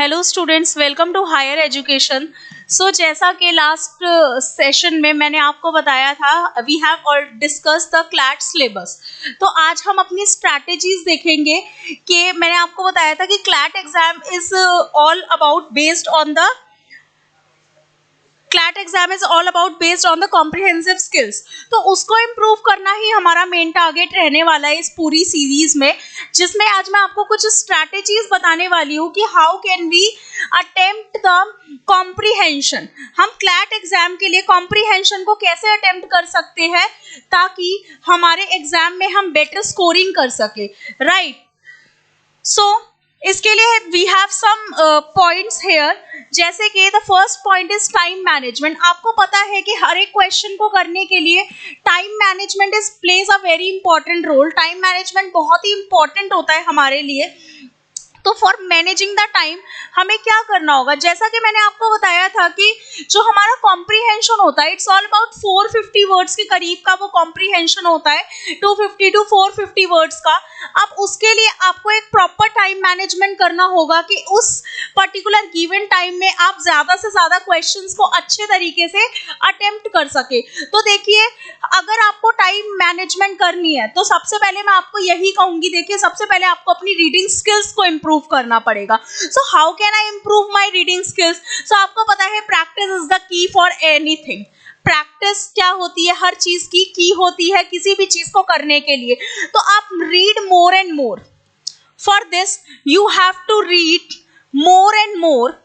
Hello students, welcome to higher education. So जैसा कि last session में मैंने आपको बताया था, we have all discuss the CLAT syllabus. तो आज हम अपनी स्ट्रैटेजीज देखेंगे कि मैंने आपको बताया था कि CLAT exam is all about based on the CLAT exam is all about based on the comprehensive skills. तो उसको इम्प्रूव करना ही हमारा मेन टारगेट रहने वाला है इस पूरी सीरीज में, जिसमें आज मैं आपको कुछ स्ट्रैटेजीज बताने वाली हूँ कि how can we attempt the comprehension. हम क्लैट एग्जाम के लिए कॉम्प्रिहेंशन को कैसे अटेम्प्ट कर सकते हैं ताकि हमारे एग्जाम में हम बेटर स्कोरिंग कर सके, राइट। सो इसके लिए we have some points here, जैसे कि the first point is time management. आपको पता है कि हर एक क्वेश्चन को करने के लिए time management is plays a very important role. Time management बहुत ही इंपॉर्टेंट होता है हमारे लिए। तो फॉर मैनेजिंग द टाइम हमें क्या करना होगा, जैसा कि मैंने आपको बताया था कि जो हमारा कॉम्प्रिहेंशन होता है इट्स ऑल अबाउट 450 वर्ड्स के करीब का वो कॉम्प्रिहेंशन होता है, 250 टू 450 वर्ड्स का। अब उसके लिए आपको एक प्रॉपर टाइम मैनेजमेंट करना होगा कि उस पर्टिकुलर गिवन टाइम में आप ज़्यादा से ज़्यादा क्वेश्चंस को अच्छे तरीके से अटेम्प्ट कर सके। तो देखिए, अगर आपको टाइम मैनेजमेंट करनी है तो सबसे पहले मैं आपको यही कहूँगी, देखिए सबसे पहले आपको अपनी रीडिंग स्किल्स को इम्प्रूव करना पड़ेगा। So how can I improve my reading skills? So आपको पता है practice is the key for anything. Practice क्या होती है, हर चीज की होती है किसी भी चीज को करने के लिए। तो आप read more and more. For this you have to read more and more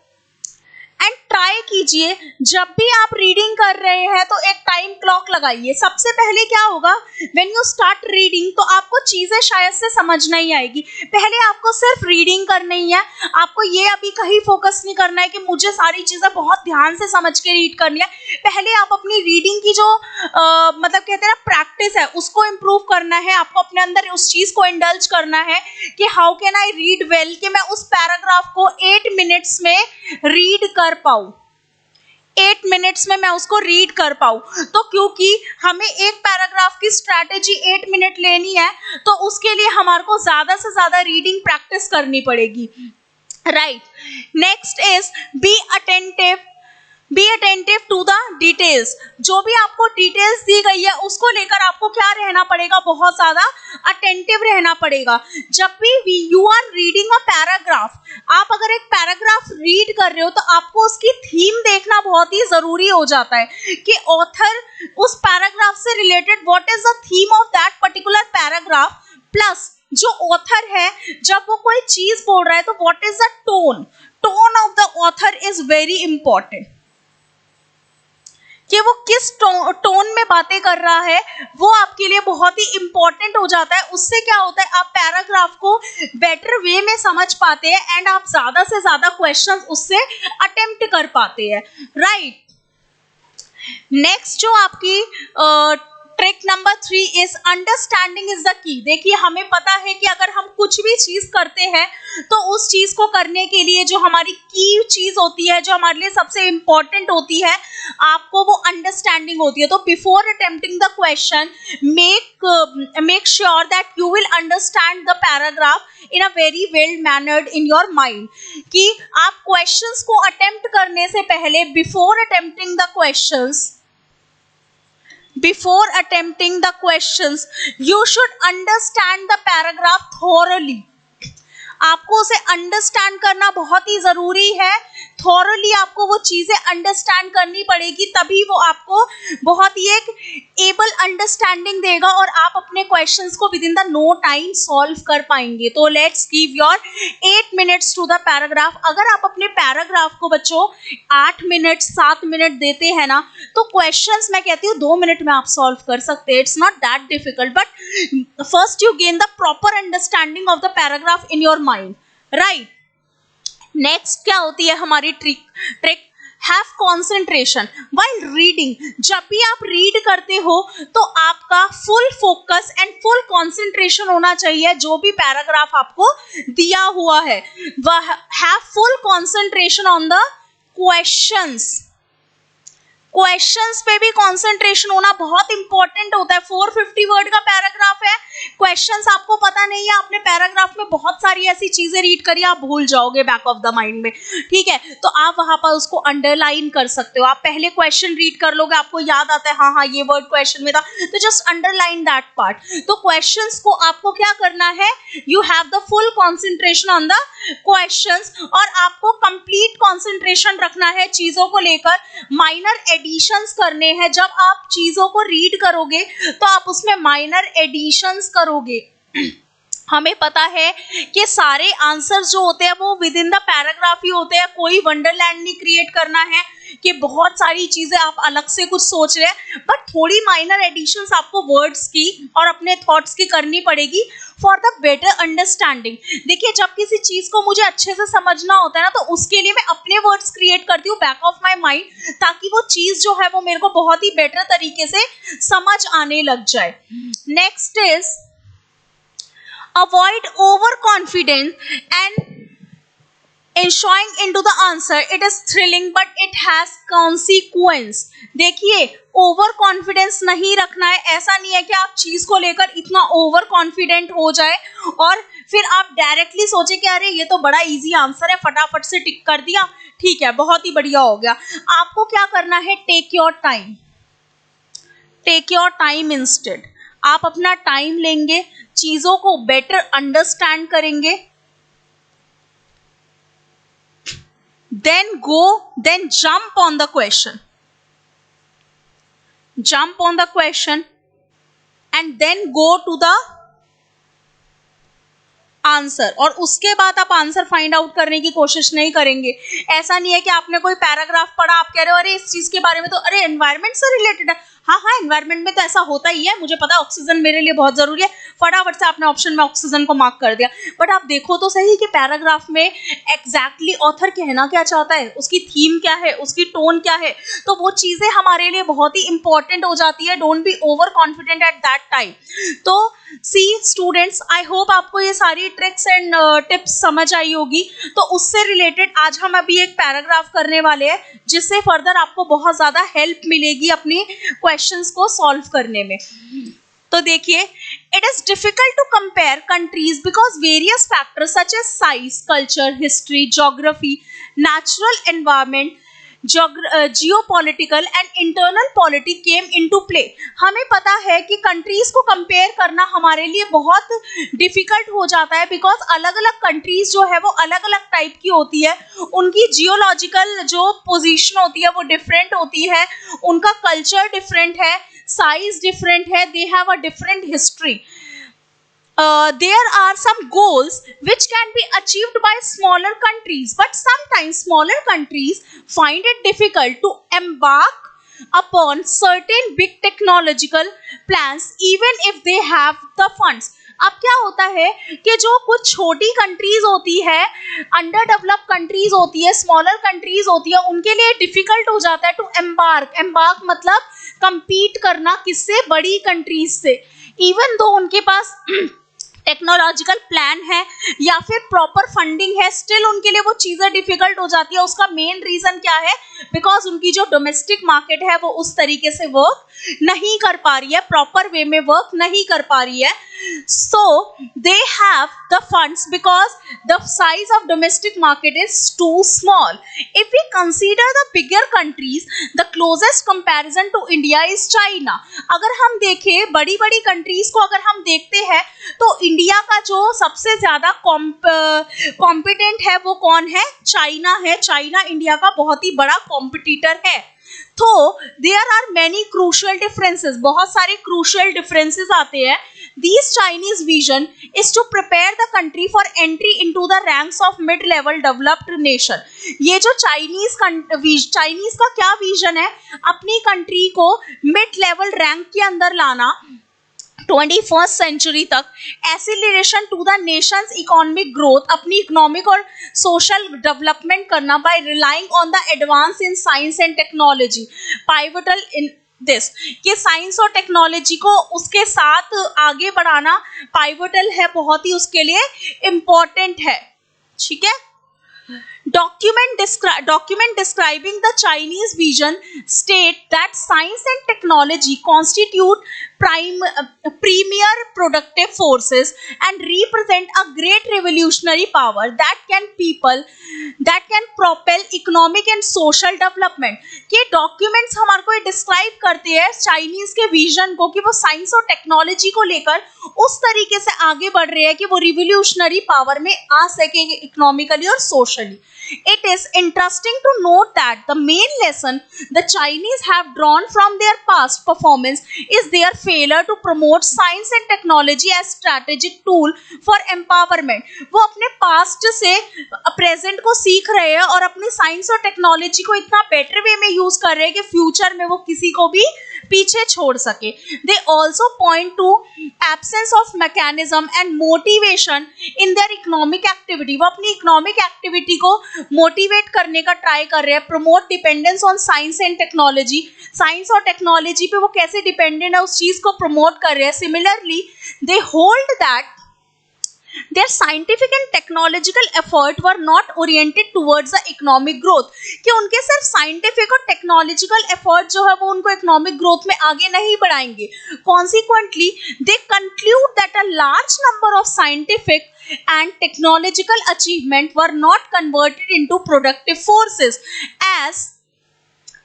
and try कीजिए, जब भी आप रीडिंग कर रहे हैं तो एक टाइम क्लॉक लगाइए। सबसे पहले क्या होगा, व्हेन यू स्टार्ट रीडिंग तो आपको चीजें शायद से समझ नहीं आएगी। पहले आपको सिर्फ रीडिंग करनी है, आपको ये अभी कहीं फोकस नहीं करना है कि मुझे सारी चीजें बहुत ध्यान से समझ के रीड करनी है। पहले आप अपनी रीडिंग की जो मतलब कहते हैं ना प्रैक्टिस है उसको इम्प्रूव करना है। आपको अपने अंदर उस चीज को इंडल्ज करना है कि how can I read well, कि मैं उस पैराग्राफ को 8 मिनट्स में रीड कर पाऊं, 8 मिनट्स में मैं उसको रीड कर पाऊं। तो क्योंकि हमें एक पैराग्राफ की स्ट्रैटेजी 8 मिनट लेनी है तो उसके लिए हमारे को ज्यादा से ज्यादा रीडिंग प्रैक्टिस करनी पड़ेगी, right. Next is be attentive to the details. जो भी आपको डिटेल्स दी गई है उसको लेकर आपको क्या रहना पड़ेगा, बहुत ज्यादा अटेंटिव रहना पड़ेगा। जब भी you are reading a paragraph, आप अगर एक पैराग्राफ रीड कर रहे हो तो आपको उसकी थीम देखना बहुत ही जरूरी हो जाता है कि ऑथर उस पैराग्राफ से related what is the theme of that particular paragraph, plus जो ऑथर है जब वो कोई चीज बोल रहा है तो what is the tone of the author is very important, कि वो किस टोन में बातें कर रहा है वो आपके लिए बहुत ही इंपॉर्टेंट हो जाता है। उससे क्या होता है, आप पैराग्राफ को बेटर वे में समझ पाते हैं एंड आप ज्यादा से ज्यादा क्वेश्चंस उससे अटेम्प्ट कर पाते हैं, राइट। नेक्स्ट जो आपकी trick number 3 is understanding is the की। देखिए, हमें पता है कि अगर हम कुछ भी चीज करते हैं तो उस चीज को करने के लिए जो हमारी की चीज होती है, जो हमारे लिए सबसे इंपॉर्टेंट होती है, आपको वो अंडरस्टैंडिंग होती है। तो before attempting the question make sure that you will understand the paragraph in a very well mannered in your mind. कि आप क्वेश्चंस को अटेम्प्ट करने से पहले before attempting the questions you should understand the paragraph thoroughly। आपको उसे understand करना बहुत ही जरूरी है। थॉरली आपको वो चीजें अंडरस्टैंड करनी पड़ेगी, तभी वो आपको बहुत ही एक एबल अंडरस्टैंडिंग देगा और आप अपने क्वेश्चंस को within the no time solve कर पाएंगे। तो let's give your 8 minutes to the paragraph. अगर आप अपने पैराग्राफ को बच्चों 8 मिनट 7 मिनट देते हैं ना, तो क्वेश्चंस मैं कहती हूँ 2 मिनट में आप सॉल्व कर सकते हैं। It's not that difficult, but first you gain the proper understanding of the paragraph in your mind, right. Next क्या होती है हमारी trick, have concentration while reading. जब भी आप रीड करते हो तो आपका full focus and full concentration होना चाहिए जो भी पैराग्राफ आपको दिया हुआ है। वह have full concentration on the questions पे भी कंसंट्रेशन होना बहुत इंपॉर्टेंट होता है। 450 वर्ड का पैराग्राफ है, क्वेश्चंस आपको पता नहीं है, आपने पैराग्राफ में बहुत सारी ऐसी चीजें रीड करी, आप भूल जाओगे बैक ऑफ द माइंड में, ठीक है, तो आप वहां पर उसको अंडरलाइन कर सकते हो। आप पहले क्वेश्चन रीड कर लोगे, आपको याद आता है हाँ हाँ ये वर्ड क्वेश्चन में था, तो जस्ट अंडरलाइन दैट पार्ट। तो क्वेश्चंस को आपको क्या करना है, you have the full concentration on the questions, और आपको कंप्लीट कॉन्सेंट्रेशन रखना है चीजों को लेकर, माइनर एडिशंस करने हैं। जब आप चीजों को रीड करोगे तो आप उसमें माइनर एडिशंस करोगे। हमें पता है कि सारे आंसर्स जो होते हैं वो विद इन द पैराग्राफ ही होते हैं, कोई वंडरलैंड नहीं क्रिएट करना है कि बहुत सारी चीजें आप अलग से कुछ सोच रहे हैं, बट थोड़ी माइनर एडिशंस आपको वर्ड्स की और अपने थॉट्स की करनी पड़ेगी फॉर द बेटर अंडरस्टैंडिंग। देखिए जब किसी चीज को मुझे अच्छे से समझना होता है ना, तो उसके लिए मैं अपने वर्ड्स क्रिएट करती हूँ बैक ऑफ माई माइंड, ताकि वो चीज जो है वो मेरे को बहुत ही बेटर तरीके से समझ आने लग जाए। Next is avoid overconfidence and ensuring into the answer. It is thrilling but it has consequence. देखिए ओवर कॉन्फिडेंस नहीं रखना है। ऐसा नहीं है कि आप चीज को लेकर इतना ओवर कॉन्फिडेंट हो जाए और फिर आप डायरेक्टली सोचे कि अरे ये तो बड़ा इजी आंसर है, फटाफट से टिक कर दिया, ठीक है बहुत ही बढ़िया हो गया। आपको क्या करना है, take your time, take your time instead. आप अपना टाइम लेंगे, चीजों को बेटर अंडरस्टैंड करेंगे, then jump on the question, jump on the question and then go to the answer, और उसके बाद आप आंसर फाइंड आउट करने की कोशिश नहीं करेंगे। ऐसा नहीं है कि आपने कोई पैराग्राफ पढ़ा, आप कह रहे हो अरे इस चीज के बारे में तो अरे एनवायरनमेंट से रिलेटेड है, हाँ हाँ एनवायरनमेंट में तो ऐसा होता ही है, मुझे पता है ऑक्सीजन मेरे लिए बहुत जरूरी है, फटाफट से आपने ऑप्शन में ऑक्सीजन को मार्क कर दिया। बट आप देखो तो सही कि पैराग्राफ में एग्जैक्टली ऑथर कहना क्या चाहता है, उसकी थीम क्या है, उसकी टोन क्या है, तो वो चीजें हमारे लिए बहुत ही इंपॉर्टेंट हो जाती है। Don't be over confident at that time. तो सी स्टूडेंट्स, आई होप आपको ये सारी ट्रिक्स एंड टिप्स समझ आई होगी। तो उससे रिलेटेड आज हम अभी एक पैराग्राफ करने वाले हैं, जिससे फर्दर आपको बहुत ज्यादा हेल्प मिलेगी अपनी क्वेश्चंस को सॉल्व करने में। तो देखिए, it is difficult to compare countries because various factors such as size, culture, history, geography, natural environment, geopolitical and internal polity came into play. हमें पता है कि कंट्रीज को कंपेयर करना हमारे लिए बहुत डिफिकल्ट हो जाता है, बिकॉज अलग अलग कंट्रीज जो है वो अलग अलग टाइप की होती है, उनकी जियोलॉजिकल जो पोजीशन होती है वो डिफरेंट होती है, उनका कल्चर डिफरेंट है, साइज डिफरेंट है, they have a different history. There are some goals which can be achieved by smaller countries, but sometimes smaller countries find it difficult to embark upon certain big technological plans even if they have the funds. अब क्या होता है कि जो कुछ छोटी countries होती है, अंडर डेवलप कंट्रीज होती है, स्मॉलर कंट्रीज होती है, उनके लिए डिफिकल्ट हो जाता है टू एम्बार्क मतलब कंपीट करना किससे, बड़ी कंट्रीज से, इवन दो उनके पास टेक्नोलॉजिकल प्लान है या फिर प्रॉपर फंडिंग है, स्टिल उनके लिए वो चीज़ें डिफिकल्ट हो जाती है। उसका मेन रीजन क्या है, बिकॉज उनकी जो डोमेस्टिक मार्केट है वो उस तरीके से वर्क नहीं कर पा रही है, प्रॉपर वे में वर्क नहीं कर पा रही है। So they have the funds because the size of domestic market is too small. If we consider the bigger countries, the closest comparison to India is China. अगर हम देखें बड़ी बड़ी कंट्रीज को, अगर हम देखते हैं तो इंडिया का जो सबसे ज्यादा कॉम्पिटेंट है वो कौन है, चाइना है। चाइना इंडिया का बहुत ही बड़ा कॉम्पिटिटर है। तो there are many crucial differences, बहुत सारे क्रूशियल डिफरेंसेस आते हैं। This Chinese vision is to prepare the country for entry into the ranks of mid-level developed nation. ये जो चाइनीज का क्या विजन है, अपनी कंट्री को मिड लेवल रैंक के अंदर लाना 21st सेंचुरी तक, acceleration to the nation's economic growth, अपनी इकोनॉमिक और सोशल डेवलपमेंट करना by relying on the advance in science and technology, pivotal in this, ये साइंस और टेक्नोलॉजी को उसके साथ आगे बढ़ाना पाइवटल है, बहुत ही उसके लिए इम्पोर्टेंट है। ठीक है, document describing the Chinese vision state that science and technology constitute premier productive forces and represent a great revolutionary power that can propel economic and social development. ये डॉक्यूमेंट्स हमारे को डिस्क्राइब करते हैं चाइनीज के vision को कि वो science और टेक्नोलॉजी को लेकर उस तरीके से आगे बढ़ रहे हैं कि वो रिवोल्यूशनरी पावर में आ सके इकोनॉमिकली और socially. It is interesting to note that the main lesson the Chinese have drawn from their past performance is their failure to promote science and technology as strategic tool for empowerment. वो अपने past से present को सीख रहे हैं और अपनी science और टेक्नोलॉजी को इतना बेटर वे में यूज कर रहे हैं कि फ्यूचर में वो किसी को भी पीछे छोड़ सके. They also point to absence of mechanism and motivation in their economic activity. वो अपनी इकोनॉमिक एक्टिविटी को मोटिवेट करने का ट्राई कर रहे हैं. Promote dependence on science and technology. Science और टेक्नोलॉजी पे वो कैसे डिपेंडेंट है उस चीज को प्रमोट कर रहे हैं. Similarly they hold that their scientific and technological effort were not oriented towards the economic growth. कि उनके सिर्फ scientific और technological effort जो है वो उनको economic growth में आगे नहीं बढ़ाएंगे. Consequently, they conclude that a large number of scientific and technological achievement were not converted into productive forces as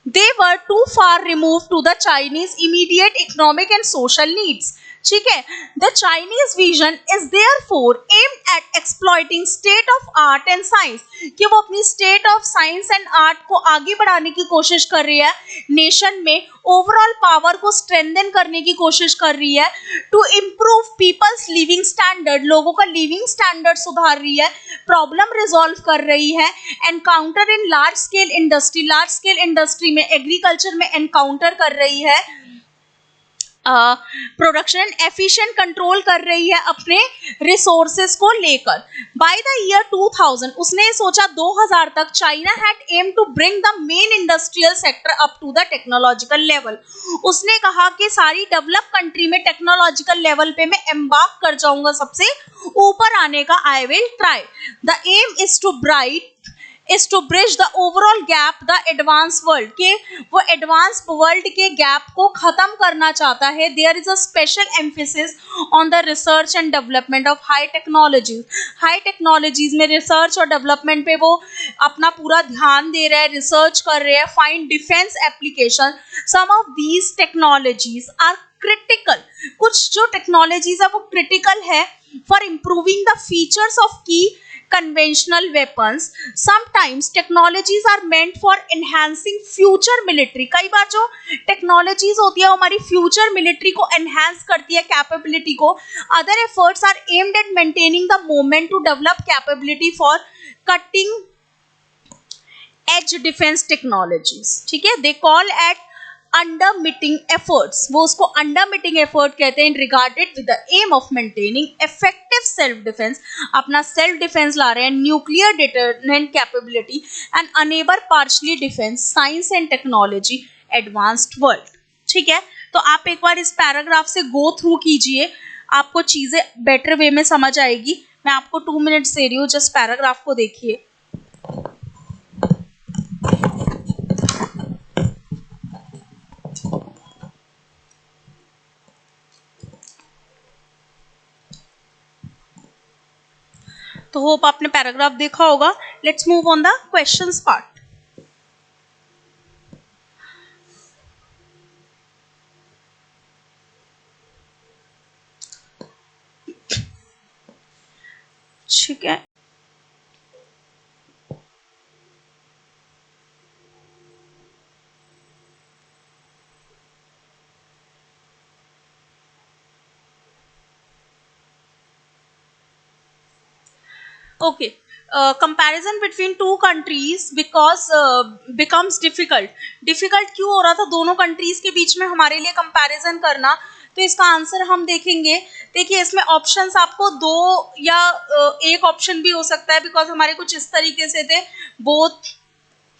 they were too far removed to the Chinese immediate economic and social needs. ठीक है. The Chinese vision is therefore aimed at exploiting state of art and science. कि वो अपनी state of science and art को आगे बढ़ाने की कोशिश कर रही है. नेशन में ओवरऑल पावर को स्ट्रेंथन करने की कोशिश कर रही है. To improve people's living standard. लोगों का लिविंग स्टैंडर्ड सुधार रही है. प्रॉब्लम रिजॉल्व कर रही है. Encounter in large scale industry. Large scale industry में एग्रीकल्चर में एनकाउंटर कर रही है. प्रोडक्शन एफिशिएंट कंट्रोल कर रही है अपने रिसोर्सेज को लेकर. बाय द ईयर 2000 उसने सोचा 2000 तक China had aim to bring the main industrial sector up to the technological level. उसने कहा कि सारी डेवलप कंट्री में टेक्नोलॉजिकल लेवल पे मैं एम्बार्क कर जाऊंगा, सबसे ऊपर आने का I will try. The aim is to bridge the overall gap the advance world. के वो एडवांस वर्ल्ड के गैप को खत्म करना चाहता है. There is a special emphasis on the research and development of high technologies. High technologies में research और डेवलपमेंट पे वो अपना पूरा ध्यान दे रहे हैं, रिसर्च कर रहे हैं. Find defence application. Some of these technologies are critical. कुछ जो टेक्नोलॉजीज है वो क्रिटिकल है for improving the features of की conventional weapons. Sometimes technologies are meant for enhancing future military. कई बार जो technologies होती है हमारी future military को enhance करती है, capability को. Other efforts are aimed at maintaining the moment to develop capability for cutting edge defense technologies. ठीक है. They call at undermitting efforts. वो उसको undermitting effort कहते हैं. Regarded with the aim of maintaining effective self defense. अपना self defense ला रहे हैं. Nuclear deterrent capability and enable partially defense science and technology advanced world. ठीक है. तो आप एक बार इस पैराग्राफ से go through कीजिए, आपको चीजें better way में समझ आएगी. मैं आपको 2 minutes दे रही हूँ, just पैराग्राफ को देखिए. तो होप आपने पैराग्राफ देखा होगा. Let's move on the questions part. ठीक है. Okay, comparison between two countries because becomes difficult. क्यों हो रहा था दोनों कंट्रीज के बीच में हमारे लिए कंपैरिजन करना? तो इसका आंसर हम देखेंगे. देखिए इसमें ऑप्शंस आपको 2 या एक ऑप्शन भी हो सकता है, बिकॉज हमारे कुछ इस तरीके से थे, both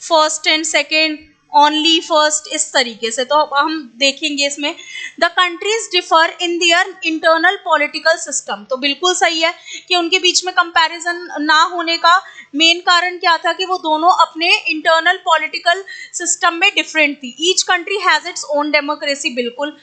first and second, only first, इस तरीके से. तो हम देखेंगे इसमें the countries differ in their internal political system. तो बिल्कुल सही है कि उनके बीच में कंपैरिजन ना होने का मेन कारण क्या था कि वो दोनों अपने इंटरनल पॉलिटिकल सिस्टम में डिफरेंट थी. Each country has its own democracy. बिल्कुल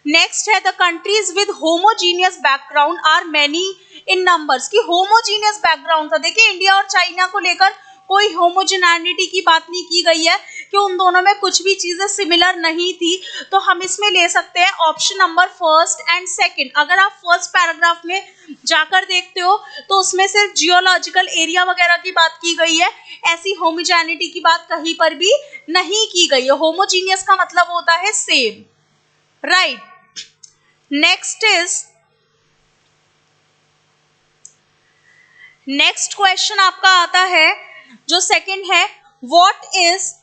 नेक्स्ट है the countries with homogeneous background are many in numbers, कि होमोजीनियस बैकग्राउंड था। देखिए इंडिया और चाइना को लेकर कोई होमोजेनिटी की बात नहीं की गई है कि उन दोनों में कुछ भी चीजें सिमिलर नहीं थी, तो हम इसमें ले सकते हैं option number first and second. अगर आप फर्स्ट पैराग्राफ में जाकर देखते हो तो उसमें सिर्फ जियोलॉजिकल एरिया वगैरह की बात की गई है, ऐसी होमोजेनिटी की बात कहीं पर भी नहीं की गई है। होमोजीनियस का मतलब होता है सेम, राइट। नेक्स्ट क्वेश्चन आपका आता है जो सेकंड है, what is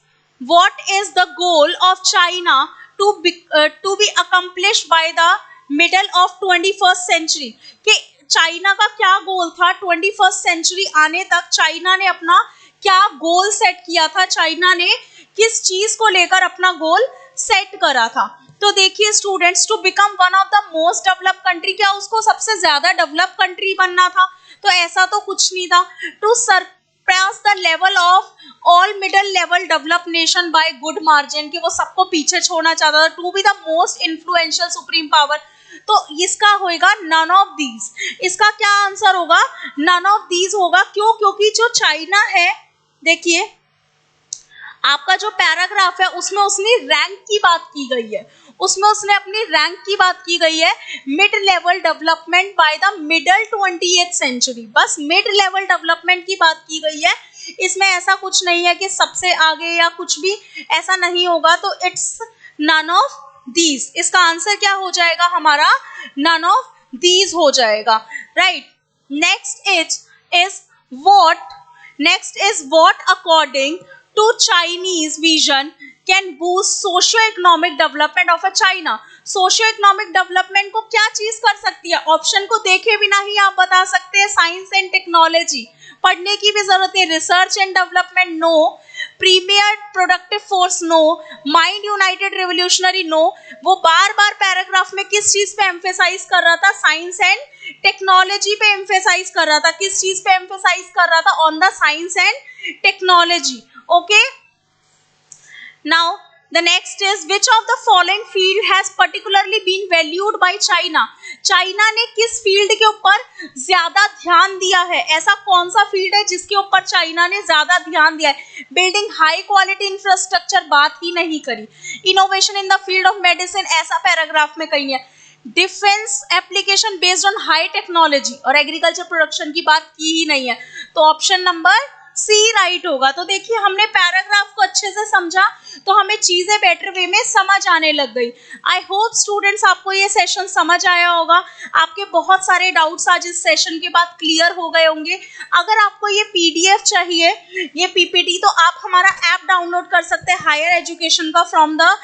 the goal of China to be accomplished by the middle of 21st century, कि चाइना का क्या गोल था 21st सेंचुरी आने तक, चाइना ने अपना क्या गोल सेट किया था, चाइना ने किस चीज को लेकर अपना गोल सेट करा था। तो देखिए students, to become one of the most developed country, क्या उसको सबसे ज्यादा डेवलप कंट्री बनना था? तो ऐसा तो कुछ नहीं था। To surpass the level of all middle level developed nation by good margin, कि वो सबको पीछे छोड़ना चाहता था। To be the most influential supreme power, तो इसका होगा नन ऑफ दीज। इसका क्या आंसर होगा? नन ऑफ दीज होगा। क्यों? क्योंकि जो चाइना है, देखिए आपका जो पैराग्राफ है उसमें उसने रैंक की बात की गई है, उसमें उसने अपनी रैंक की बात की गई है, mid level development by the middle 20th century, बस मिड लेवल डेवलपमेंट की बात की गई है। इसमें ऐसा कुछ नहीं है कि सबसे आगे या कुछ भी ऐसा नहीं होगा, तो इट्स नन ऑफ दीज। इसका आंसर क्या हो जाएगा हमारा? नन ऑफ दीज हो जाएगा, right. Next is what according to Chinese vision can boost socio economic development of a China. Socio economic development को क्या चीज कर सकती है? ऑप्शन को देखे बिना ही आप बता सकते हैं। साइंस एंड टेक्नोलॉजी, पढ़ने की भी जरूरत है। Research and development, no. Premier productive force, no. Mind united revolutionary, no. वो बार बार पैराग्राफ में किस चीज पे एम्फेसाइज कर रहा था? साइंस एंड टेक्नोलॉजी पे एम्फेसाइज कर रहा था। किस चीज पे एम्फेसाइज कर रहा था? On the science and technology, okay. Now the next is which of the following field has particularly been valued by China? China ने किस फील्ड के ऊपर ज्यादा ध्यान दिया है? ऐसा कौन सा फील्ड है जिसके ऊपर चाइना ने ज्यादा ध्यान दिया है? बिल्डिंग हाई क्वालिटी इंफ्रास्ट्रक्चर, बात ही नहीं करी। Innovation in the field of medicine, ऐसा पैराग्राफ में कहीं नहीं है। Defence application based on high technology और एग्रीकल्चर प्रोडक्शन की बात की ही नहीं है, तो ऑप्शन नंबर सी राइट होगा। तो देखिए हमने पैराग्राफ को अच्छे से समझा तो हमें चीजें बेटर वे में समझ आने लग गई। आई होप स्टूडेंट्स आपको ये सेशन समझ आया होगा। आपके बहुत सारे डाउट्स आज इस सेशन के बाद क्लियर हो गए होंगे। अगर आपको ये पीडीएफ चाहिए, ये पीपीटी, तो आप हमारा ऐप डाउनलोड कर सकते हैं हायर एजुकेशन का फ्रॉम द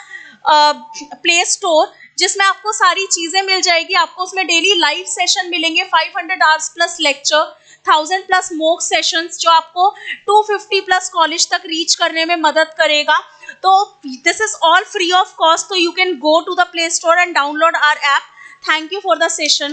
प्ले स्टोर, जिसमें आपको सारी चीजें मिल जाएगी। आपको उसमें डेली लाइव सेशन मिलेंगे, 500 hours plus lecture, 1000 plus mock sessions, जो आपको 250 प्लस कॉलेज तक रीच करने में मदद करेगा। तो this is all free of cost, तो you can go to the Play Store and download our app. Thank you for the session.